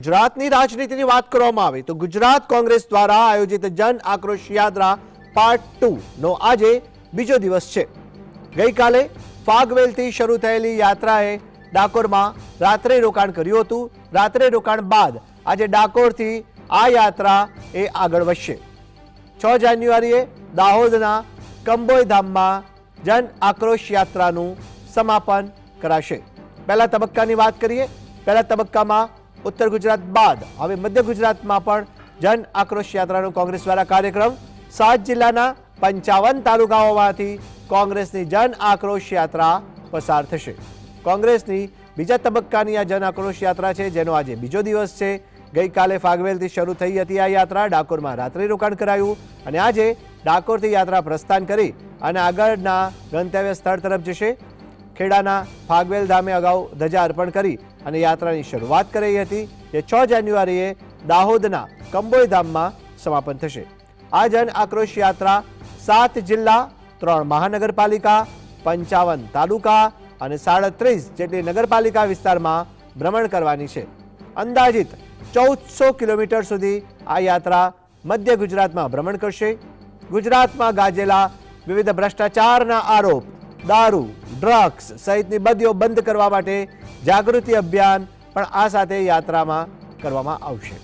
ગુજરાતની રાજનીતિની વાત કરવામાં આવે તો ગુજરાત કોંગ્રેસ દ્વારા આયોજિત જન આક્રોશ યાત્રા પાર્ટ 2 નો આજે બીજો દિવસ છે। ગઈકાલે ફાગવેલથી શરૂ થયેલી યાત્રાએ ડાકોરમાં રાત્રે રોકાણ કર્યું હતું। રાત્રે રોકાણ બાદ આજે ડાકોરથી આ યાત્રા એ આગળ વધશે। 6 જાન્યુઆરીએ દાહોદના કંબોઈ ધામમાં જન આક્રોશ યાત્રાનું સમાપન કરાશે। પહેલા તબક્કાની વાત કરીએ। પહેલા તબક્કામાં उत्तर गुजरात बाद हवे मध्य गुजरात में पण जन आक्रोश यात्रा कांग्रेस द्वारा कार्यक्रम 7 जिल्लाना 55 तालुकाओमांथी कांग्रेसनी जन आक्रोश यात्रा पसार थशे। कांग्रेसनी बीजा तबक्कानी आ जन आक्रोश यात्रा छे जेनो आज बीजो दिवस छे। गई काले फागवेलथी शरू थई हती आ यात्रा। डाकोरमां रात्रि रोकाण करायुं अने आजे डाकोरथी यात्रा प्रस्थान करी अने आगळना गंतव्य स्थळ तरफ जशे। खेड़ाना फागवेल धामे अगाऊ ध्वजा अर्पण करी અને યાત્રાની શરૂઆત કરાઈ હતી જે 6 જાન્યુઆરીએ દાહોદના કંબોઈ ધામમાં સમાપન થશે। આ જન આક્રોશ યાત્રા 7 જિલ્લા 3 મહાનગરપાલિકા 55 તાલુકા અને 37 જેટલી નગરપાલિકા વિસ્તારમાં ભ્રમણ કરવાની છે। અંદાજિત 1400 કિલોમીટર સુધી આ યાત્રા મધ્ય ગુજરાતમાં ભ્રમણ કરશે। ગુજરાતમાં ગાજેલા વિવિધ ભ્રષ્ટાચારના આરોપ, દારૂ, ડ્રગ્સ સહિતની બદીઓ બંધ કરવા માટે जागृति अभियान पण आ साथे यात्रा में करवामां आवशे।